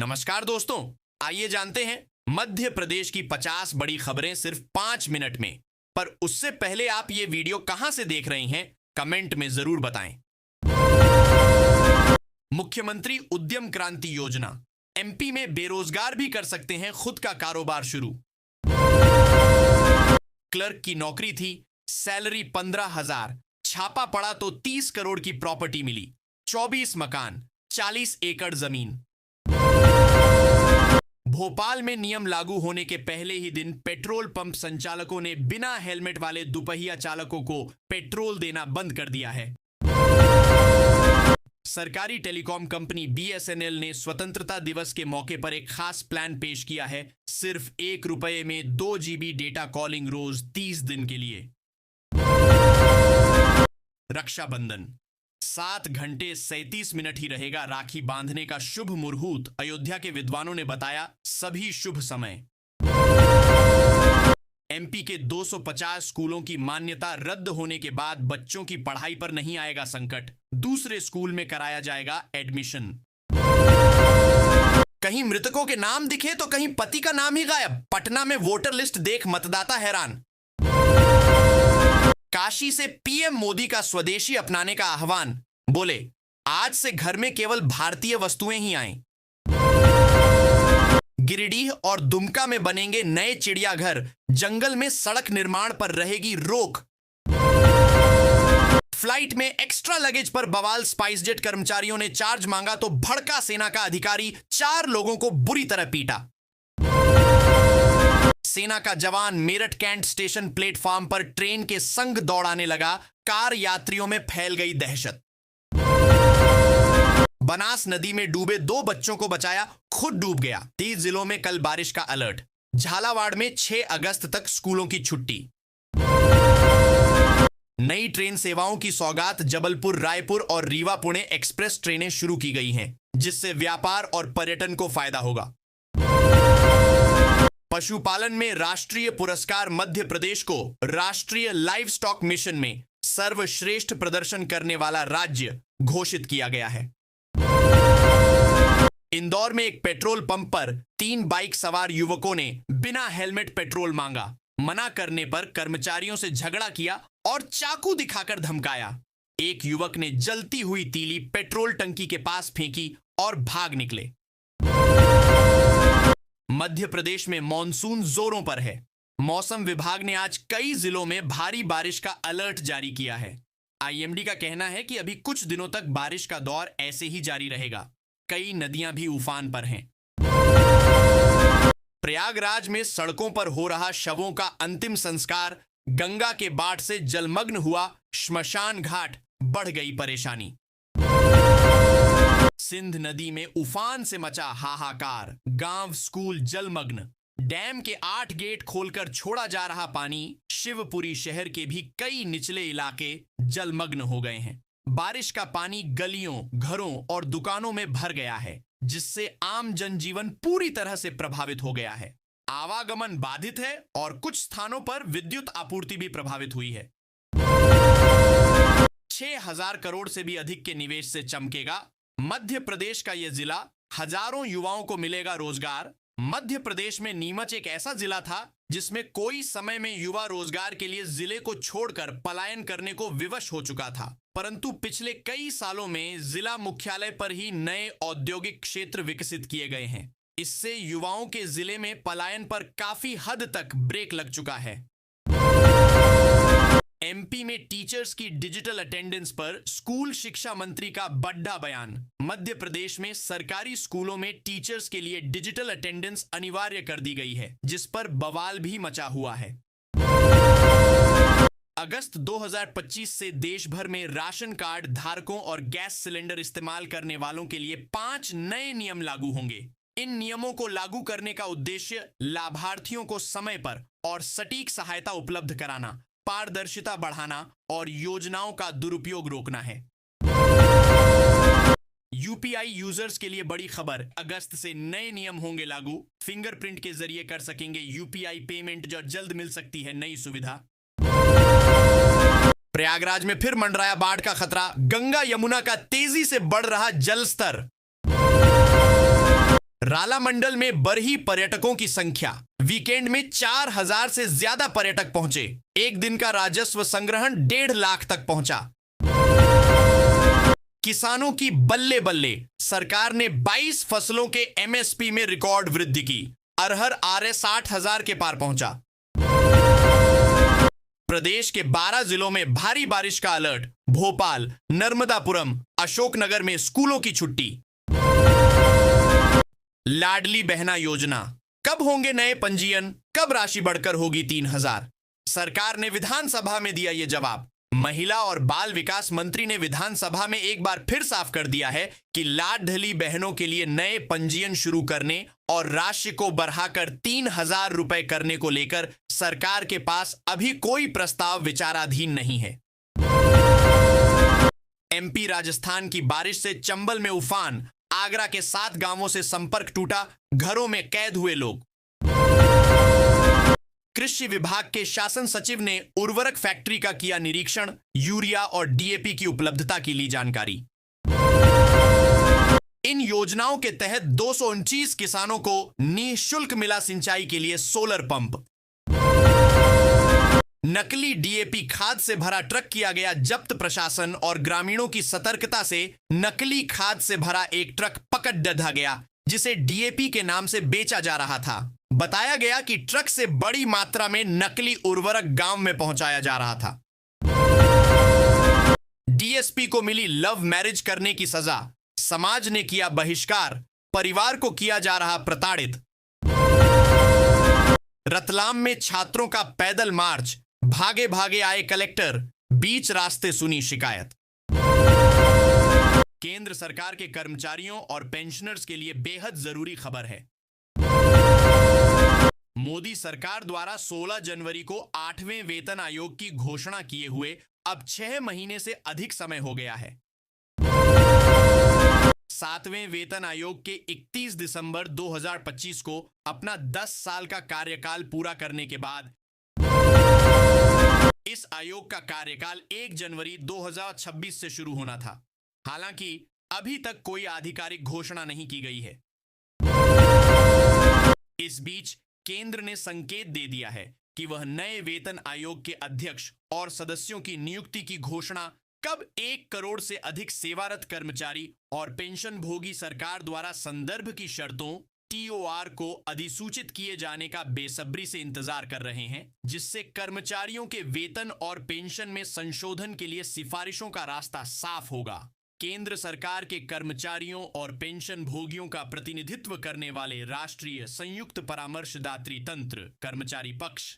नमस्कार दोस्तों, आइए जानते हैं मध्य प्रदेश की 50 बड़ी खबरें सिर्फ 5 मिनट में। पर उससे पहले आप ये वीडियो कहां से देख रहे हैं, कमेंट में जरूर बताएं। मुख्यमंत्री उद्यम क्रांति योजना, एमपी में बेरोजगार भी कर सकते हैं खुद का कारोबार शुरू। क्लर्क की नौकरी थी, सैलरी 15,000, छापा पड़ा तो 30 करोड़ की प्रॉपर्टी मिली, 24 मकान, 40 एकड़ जमीन। भोपाल में नियम लागू होने के पहले ही दिन पेट्रोल पंप संचालकों ने बिना हेलमेट वाले दुपहिया चालकों को पेट्रोल देना बंद कर दिया है। सरकारी टेलीकॉम कंपनी बीएसएनएल ने स्वतंत्रता दिवस के मौके पर एक खास प्लान पेश किया है। सिर्फ ₹1 में 2 GB डेटा कॉलिंग रोज 30 दिन के लिए। रक्षाबंधन 7 घंटे 37 मिनट ही रहेगा राखी बांधने का शुभ मुहूर्त। अयोध्या के विद्वानों ने बताया सभी शुभ समय। एमपी के 250 स्कूलों की मान्यता रद्द होने के बाद बच्चों की पढ़ाई पर नहीं आएगा संकट, दूसरे स्कूल में कराया जाएगा एडमिशन। कहीं मृतकों के नाम दिखे तो कहीं पति का नाम ही गायब। पटना में वोटर लिस्ट देख मतदाता हैरान। काशी से पीएम मोदी का स्वदेशी अपनाने का आह्वान, बोले आज से घर में केवल भारतीय वस्तुएं ही आएं। गिरिडीह और दुमका में बनेंगे नए चिड़ियाघर, जंगल में सड़क निर्माण पर रहेगी रोक। फ्लाइट में एक्स्ट्रा लगेज पर बवाल, स्पाइस जेट कर्मचारियों ने चार्ज मांगा तो भड़का सेना का अधिकारी, 4 लोगों को बुरी तरह पीटा। सेना का जवान मेरठ कैंट स्टेशन प्लेटफॉर्म पर ट्रेन के संग दौड़ाने लगा, कार यात्रियों में फैल गई दहशत। बनास नदी में डूबे 2 बच्चों को बचाया, खुद डूब गया। 30 जिलों में कल बारिश का अलर्ट। झालावाड़ में 6 अगस्त तक स्कूलों की छुट्टी। नई ट्रेन सेवाओं की सौगात, जबलपुर, रायपुर और रीवा पुणे एक्सप्रेस ट्रेनें शुरू की गई हैं, जिससे व्यापार और पर्यटन को फायदा होगा। पशुपालन में राष्ट्रीय पुरस्कार, मध्य प्रदेश को राष्ट्रीय लाइव स्टॉक मिशन में सर्वश्रेष्ठ प्रदर्शन करने वाला राज्य घोषित किया गया है। इंदौर में एक पेट्रोल पंप पर 3 बाइक सवार युवकों ने बिना हेलमेट पेट्रोल मांगा। मना करने पर कर्मचारियों से झगड़ा किया और चाकू दिखाकर धमकाया। एक युवक ने जलती हुई तीली पेट्रोल टंकी के पास फेंकी और भाग निकले। मध्य प्रदेश में मॉनसून जोरों पर है। मौसम विभाग ने आज कई जिलों में भारी बारिश का अलर्ट जारी किया है। आईएमडी का कहना है कि अभी कुछ दिनों तक बारिश का दौर ऐसे ही जारी रहेगा। कई नदियां भी उफान पर हैं। प्रयागराज में सड़कों पर हो रहा शवों का अंतिम संस्कार, गंगा के बाढ़ से जलमग्न हुआ श्मशान घाट, बढ़ गई परेशानी। सिंध नदी में उफान से मचा हाहाकार, गांव स्कूल जलमग्न। डैम के 8 गेट खोलकर छोड़ा जा रहा पानी, शिवपुरी शहर के भी कई निचले इलाके जलमग्न हो गए हैं। बारिश का पानी गलियों, घरों और दुकानों में भर गया है, जिससे आम जनजीवन पूरी तरह से प्रभावित हो गया है। आवागमन बाधित है और कुछ स्थानों पर विद्युत आपूर्ति भी प्रभावित हुई है। 6,000 करोड़ से भी अधिक के निवेश से चमकेगा मध्य प्रदेश का यह जिला, हजारों युवाओं को मिलेगा रोजगार। मध्य प्रदेश में नीमच एक ऐसा जिला था जिसमें कोई समय में युवा रोजगार के लिए जिले को छोड़कर पलायन करने को विवश हो चुका था, परंतु पिछले कई सालों में जिला मुख्यालय पर ही नए औद्योगिक क्षेत्र विकसित किए गए हैं। इससे युवाओं के जिले में पलायन पर काफी हद तक ब्रेक लग चुका है। एमपी में टीचर्स की डिजिटल अटेंडेंस पर स्कूल शिक्षा मंत्री का बड़ा बयान। मध्य प्रदेश में सरकारी स्कूलों में टीचर्स के लिए डिजिटल अटेंडेंस अनिवार्य कर दी गई है, जिस पर बवाल भी मचा हुआ है। अगस्त 2025 से देश भर में राशन कार्ड धारकों और गैस सिलेंडर इस्तेमाल करने वालों के लिए 5 नए नियम लागू होंगे। इन नियमों को लागू करने का उद्देश्य लाभार्थियों को समय पर और सटीक सहायता उपलब्ध कराना, पारदर्शिता बढ़ाना और योजनाओं का दुरुपयोग रोकना है। यूपीआई यूजर्स के लिए बड़ी खबर, अगस्त से नए नियम होंगे लागू। फिंगरप्रिंट के जरिए कर सकेंगे यूपीआई पेमेंट, जो जल्द मिल सकती है नई सुविधा। प्रयागराज में फिर मंडराया बाढ़ का खतरा, गंगा यमुना का तेजी से बढ़ रहा जल स्तर। राला मंडल में बरही पर्यटकों की संख्या, वीकेंड में 4000 से ज्यादा पर्यटक पहुंचे। एक दिन का राजस्व संग्रहण 1.5 लाख तक पहुंचा। किसानों की बल्ले बल्ले, सरकार ने 22 फसलों के एमएसपी में रिकॉर्ड वृद्धि की। अरहर आरए 60,000 के पार पहुंचा। प्रदेश के 12 जिलों में भारी बारिश का अलर्ट। भोपाल, नर्मदापुरम, अशोकनगर में स्कूलों की छुट्टी। लाडली बहना योजना, कब होंगे नए पंजीयन, कब राशि बढ़कर होगी 3,000? सरकार ने विधानसभा में दिया ये जवाब। महिला और बाल विकास मंत्री ने विधानसभा में एक बार फिर साफ कर दिया है कि लाडली बहनों के लिए नए पंजीयन शुरू करने और राशि को बढ़ाकर 3,000 रुपए करने को लेकर सरकार के पास अभी कोई प्रस्ताव विचाराधीन नहीं है। एमपी राजस्थान की बारिश से चंबल में उफान, आगरा के 7 गांवों से संपर्क टूटा, घरों में कैद हुए लोग। कृषि विभाग के शासन सचिव ने उर्वरक फैक्ट्री का किया निरीक्षण, यूरिया और डीएपी की उपलब्धता की ली जानकारी। इन योजनाओं के तहत 229 किसानों को निःशुल्क मिला सिंचाई के लिए सोलर पंप। नकली डीएपी खाद से भरा ट्रक किया गया जब्त। प्रशासन और ग्रामीणों की सतर्कता से नकली खाद से भरा एक ट्रक पकड़ दधा गया, जिसे डीएपी के नाम से बेचा जा रहा था। बताया गया कि ट्रक से बड़ी मात्रा में नकली उर्वरक गांव में पहुंचाया जा रहा था। डीएसपी को मिली लव मैरिज करने की सजा, समाज ने किया बहिष्कार, परिवार को किया जा रहा प्रताड़ित। रतलाम में छात्रों का पैदल मार्च, भागे भागे आए कलेक्टर, बीच रास्ते सुनी शिकायत। केंद्र सरकार के कर्मचारियों और पेंशनर्स के लिए बेहद जरूरी खबर है। मोदी सरकार द्वारा 16 जनवरी को 8वें वेतन आयोग की घोषणा किए हुए अब 6 महीने से अधिक समय हो गया है। 7वें वेतन आयोग के 31 दिसंबर 2025 को अपना 10 साल का कार्यकाल पूरा करने के बाद इस आयोग का कार्यकाल 1 जनवरी 2026 से शुरू होना था। हालांकि अभी तक कोई आधिकारिक घोषणा नहीं की गई है। इस बीच केंद्र ने संकेत दे दिया है कि वह नए वेतन आयोग के अध्यक्ष और सदस्यों की नियुक्ति की घोषणा कब 1 करोड़ से अधिक सेवारत कर्मचारी और पेंशन भोगी सरकार द्वारा संदर्भ की शर्तों टीओआर को अधिसूचित किए जाने का बेसब्री से इंतजार कर रहे हैं, जिससे कर्मचारियों के वेतन और पेंशन में संशोधन के लिए सिफारिशों का रास्ता साफ होगा। केंद्र सरकार के कर्मचारियों और पेंशन भोगियों का प्रतिनिधित्व करने वाले राष्ट्रीय संयुक्त परामर्शदात्री तंत्र कर्मचारी पक्ष